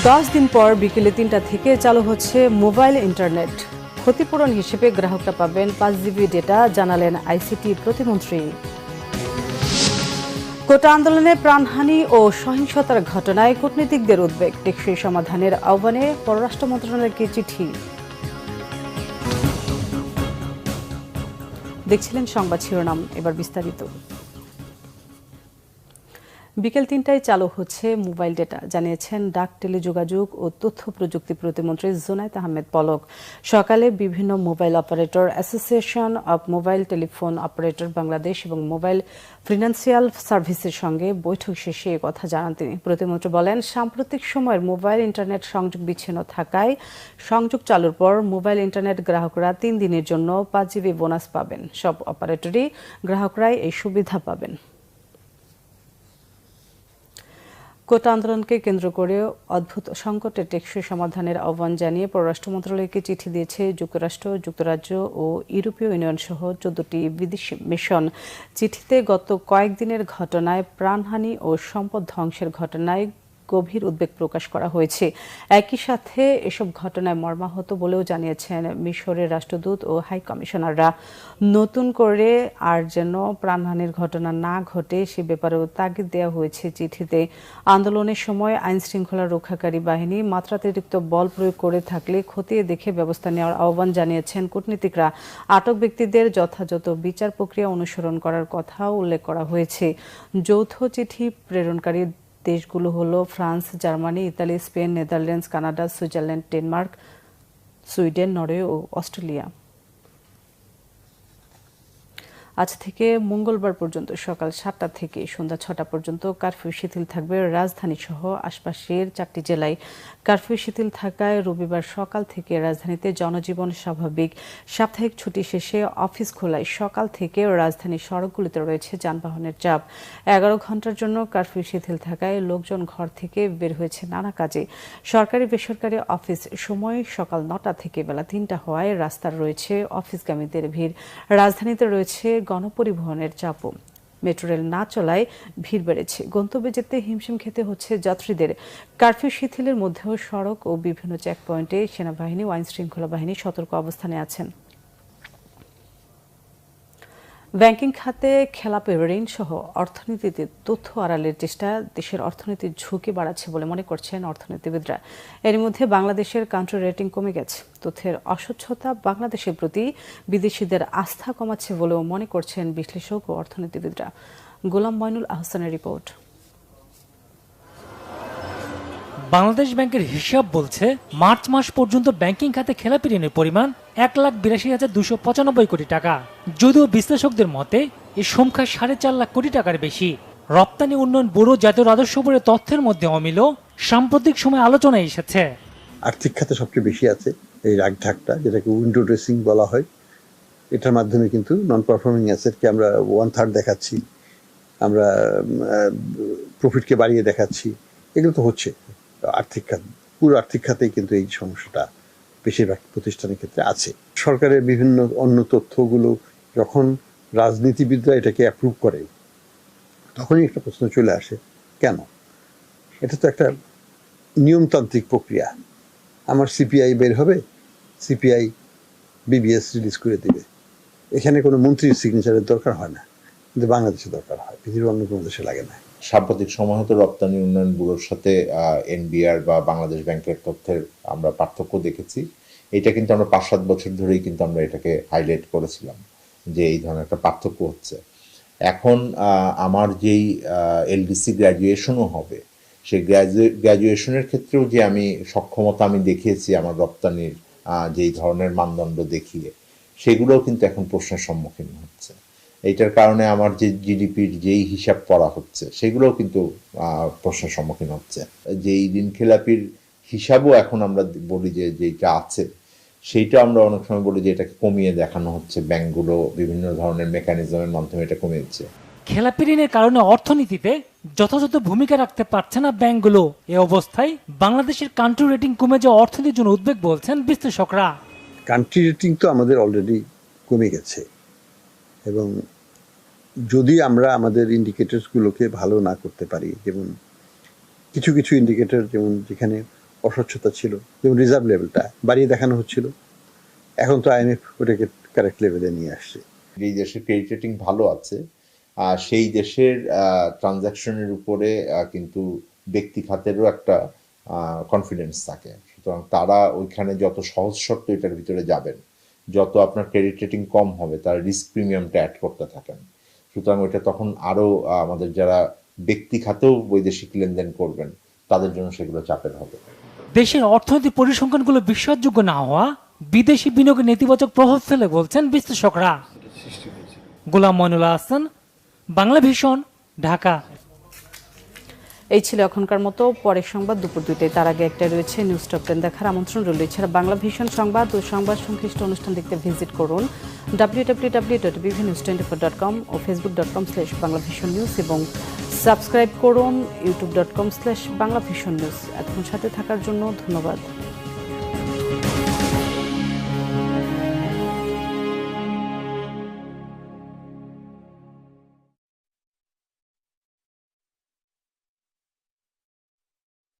10 দিন পর বিকেলে 3টা থেকে চালু হচ্ছে মোবাইল ইন্টারনেট। ক্ষতিপূরণ হিসেবে গ্রাহকরা পাবেন 5 জিবি ডেটা, জানালেন আইসিটি প্রতিমন্ত্রী। কোটা আন্দোলনে প্রাণহানি ও সহিংসতার ঘটনায় কূটনীতিকদের উদ্বেগ, টেকসই সমাধানের আহ্বানে পররাষ্ট্র মন্ত্রণালয়কে চিঠি। দেখছিলেন সংবাদ শিরোনাম, এবার বিস্তারিত। বিকেল 3টায় চালু হচ্ছে মোবাইল ডেটা, জানিয়েছেন ডাক, টেলিযোগাযোগ ও তথ্য প্রযুক্তি প্রতিমন্ত্রী জুনায়েদ আহমেদ পলক। সকালে বিভিন্ন mobile operator association of mobile telephone operator Bangladesh এবং মোবাইল ফিনান্সিয়াল সার্ভিসের সঙ্গে বৈঠক শেষে কথা জানান তিনি। প্রতিমন্ত্রী বলেন, সাম্প্রতিক সময়ের মোবাইল ইন্টারনেট সংযোগ বিচ্ছিন্ন থাকায় সংযোগ চালুর পর মোবাইল ইন্টারনেট গ্রাহকরা 3 দিনের জন্য 5 জিবি বোনাস পাবেন। সব অপারেটরই গ্রাহকরাই এই সুবিধা পাবেন। কোটা আন্দোলনকে কেন্দ্র করে অদ্ভুত সংকটের টেকসই সমাধানের আহ্বান জানিয়ে পররাষ্ট্র মন্ত্রণালয়কে চিঠি দিয়েছে যুক্তরাষ্ট্র, যুক্তরাজ্য ও ইউরোপীয় ইউনিয়ন সহ 14টি বিদেশি মিশন। চিঠিতে গত কয়েকদিনের ঘটনায় প্রাণহানি ও সম্পদ ধ্বংসের ঘটনায় গভীর উদ্বেগ প্রকাশ করা হয়েছে। একই সাথে এসব ঘটনায় মর্মাহত বলেও জানিয়েছেন মিশরের রাষ্ট্রদূত ও হাই কমিশনাররা। নতুন করে আর যেন প্রাণহানির ঘটনা না ঘটে সে ব্যাপারেও তাগিদ দেওয়া হয়েছে চিঠিতে। আন্দোলনের সময় আইনশৃঙ্খলা রক্ষাকারী বাহিনী মাত্রাতিরিক্ত বল প্রয়োগ করে থাকলে খতিয়ে দেখে ব্যবস্থা নেওয়ার আহ্বান জানিয়েছেন কূটনীতিকরা। আটক ব্যক্তিদের যথাযথ বিচার প্রক্রিয়া অনুসরণ করার কথাও উল্লেখ করা হয়েছে। যৌথ চিঠি প্রেরণকারী দেশগুলো হলো France, Germany, Italy, Spain, Netherlands, Canada, Switzerland, Denmark, Sweden, Norway ও অস্ট্রেলিয়া। আজ থেকে মঙ্গলবার পর্যন্ত সকাল 7টা থেকে সন্ধ্যা 6টা পর্যন্ত কারফিউ শিথিল থাকবে রাজধানী সহ আশপাশের 4টি জেলায়। কারফিউ শিথিল থাকায় রবিবার সকাল থেকে রাজধানীতে জনজীবন স্বাভাবিক। সাপ্তাহিক ছুটি শেষে অফিস খোলায় সকাল থেকে রাজধানীর সড়কগুলিতে রয়েছে যানবাহনের চাপ। 11 ঘন্টার জন্য কারফিউ শিথিল থাকায় লোকজন ঘর থেকে বের হয়েছে নানা কাজে। সরকারি বেসরকারি অফিস সময় সকাল 9টা থেকে বেলা 3টা হওয়ায় রাস্তায় রয়েছে অফিসগামীদের ভিড়। রাজধানীতে রয়েছে গণপরিবহনের চাপও। মেট্রো রেল না চলায় ভিড় বেড়েছে। গন্তব্যে যেতে হিমশিম খেতে হচ্ছে যাত্রীদের। কারফিউ শিথিলের মধ্যেও সড়ক ও বিভিন্ন চেকপয়েন্টে সেনাবাহিনী ও আইনশৃঙ্খলা বাহিনী সতর্ক অবস্থানে আছেন। ব্যাংকিং খাতে খেলাপি ঋণ সহ অর্থনীতিতে তথ্য আড়ালের চেষ্টা দেশের অর্থনীতির ঝুঁকি বাড়াচ্ছে বলে মনে করছেন অর্থনীতিবিদরা। এর মধ্যে বাংলাদেশের কান্ট্রি রেটিং কমে গেছে। তথ্যের অস্বচ্ছতা বাংলাদেশের প্রতি বিদেশিদের আস্থা কমাচ্ছে বলেও মনে করছেন বিশ্লেষক ও অর্থনীতিবিদরা। গোলাম মইনুল আহসানের রিপোর্ট। বাংলাদেশ ব্যাংকের হিসাব বলছে, মার্চ মাস পর্যন্ত ব্যাংকিং খাতে খেলাপি ঋণের পরিমাণ 1,82,295 কোটি টাকা। যদিও বিশ্লেষকদের মতে এই সংখ্যা 4.5 লাখ কোটি টাকার বেশি। রপ্তানি উন্নয়ন ব্যুরো জাতীয় রাজস্ব বোর্ডের তথ্যের মধ্যে অমিলও সাম্প্রতিক সময় আলোচনায় এসেছে। আর্থিক খাতে সবচেয়ে বেশি আছে এই রাগঢাকটা, যেটাকে উইন্ডো ড্রেসিং বলা হয়। এটার মাধ্যমে কিন্তু নন পারফর্মিং অ্যাসেটকে আমরা 1/3 দেখাচ্ছি, আমরা প্রফিটকে বাড়িয়ে দেখাচ্ছি। এগুলো তো হচ্ছে আর্থিক খাত, পুরো আর্থিক খাতেই কিন্তু এই সমস্যাটা বেশিরভাগ প্রতিষ্ঠানের ক্ষেত্রে আছে। সরকারের বিভিন্ন অন্য তথ্যগুলো যখন রাজনীতিবিদরা এটাকে অ্যাপ্রুভ করে, তখনই একটা প্রশ্ন চলে আসে, কেন? এটা তো একটা নিয়মতান্ত্রিক প্রক্রিয়া। আমার সিপিআই বের হবে, সিপিআই বিবিএস রিলিজ করে দেবে। এখানে কোনো মন্ত্রীর সিগনেচারের দরকার হয় না, কিন্তু বাংলাদেশে দরকার হয়, পৃথিবীর অন্য কোনো দেশে লাগে না। সাম্প্রতিক সময় হতে রপ্তানি উন্নয়ন ব্যুরোর সাথে এনবিআর বা বাংলাদেশ ব্যাংকের তথ্যের আমরা পার্থক্য দেখেছি। এটা কিন্তু আমরা 5-7 বছর ধরেই কিন্তু আমরা এটাকে হাইলাইট করেছিলাম যে এই ধরনের একটা পার্থক্য হচ্ছে। এখন আমার যেই এলডিসি গ্র্যাজুয়েশনও হবে, সেই গ্র্যাজুয়েশনের ক্ষেত্রেও যে আমি সক্ষমতা আমি দেখিয়েছি আমার রপ্তানির যেই ধরনের মানদণ্ড দেখিয়ে, সেগুলোও কিন্তু এখন প্রশ্নের সম্মুখীন হচ্ছে। এইটার কারণে আমার যে জিডিপির যেই হিসাব করা হচ্ছে, সেগুলোও কিন্তু প্রশ্নের সম্মুখীন হচ্ছে। যেই ঋণ খেলাপির হিসাবও এখন আমরা বলি যে যেটা আছে, সেইটা আমরা অনেক সময় বলি যে এটাকে কমিয়ে দেখানো হচ্ছে। ব্যাংকগুলো বিভিন্ন ধরনের মেকানিজমের মাধ্যমে এটা কমিয়েছে। খেলাপি ঋণের কারণে অর্থনীতিতে যথাযথ ভূমিকা রাখতে পারছে না ব্যাংকগুলো। এ অবস্থায় বাংলাদেশের কান্ট্রি রেটিং কমে যাওয়া অর্থনীতির জন্য উদ্বেগ বলছেন বিশ্লেষকরা। কান্ট্রি রেটিং তো আমাদের অলরেডি কমে গেছে, এবং যদি আমরা আমাদের ইন্ডিকেটরসগুলোকে ভালো না করতে পারি, যেমন কিছু ইন্ডিকেটর, যেমন যেখানে অস্বচ্ছতা ছিল, যেমন রিজার্ভ লেভেলটা বাড়িয়ে দেখানো হচ্ছিল। এখন তো আইএমএফ ওটাকে কারেক্ট লেভেলে নিয়ে আসছে। এই দেশের ক্রেডিট রেটিং ভালো আছে, সেই দেশের ট্রানজাকশনের উপরে কিন্তু ব্যক্তি খাতেরও একটা কনফিডেন্স থাকে। সুতরাং তারা ওইখানে যত সহজ শর্ত এটার ভিতরে যাবেন, যত আপনার ক্রেডিট রেটিং কম হবে তারা রিস্ক প্রিমিয়ামটা অ্যাড করতে থাকেন। সুতরাং ওইটা তখন আরও আমাদের যারা ব্যক্তি খাতেও বৈদেশিক লেনদেন করবেন তাদের জন্য সেগুলো চাপের হবে। দেশের অর্থনৈতিক পরিসংখ্যানগুলো বিশ্বাসযোগ্য না হওয়া বিদেশি বিনিয়োগে নেতিবাচক প্রভাব ফেলে বলছেন বিশ্লেষকরা। গোলাম মইনুল হাসান, বাংলা ভিশন, ঢাকা। এই ছিল এখনকার মতো। পরের সংবাদ দুপুর 2টায়, তার আগে একটা রয়েছে নিউজ টপ 10 দেখার আমন্ত্রণ রইল। এছাড়া বাংলা ভিশন সংবাদ ও সংবাদ সংশ্লিষ্ট অনুষ্ঠান দেখতে ভিজিট করুন www.bvnews24.com ও facebook.com/banglavisionnews এবং সাবস্ক্রাইব করুন youtube.com/banglavisionnews। এতক্ষণ সাথে থাকার জন্য ধন্যবাদ।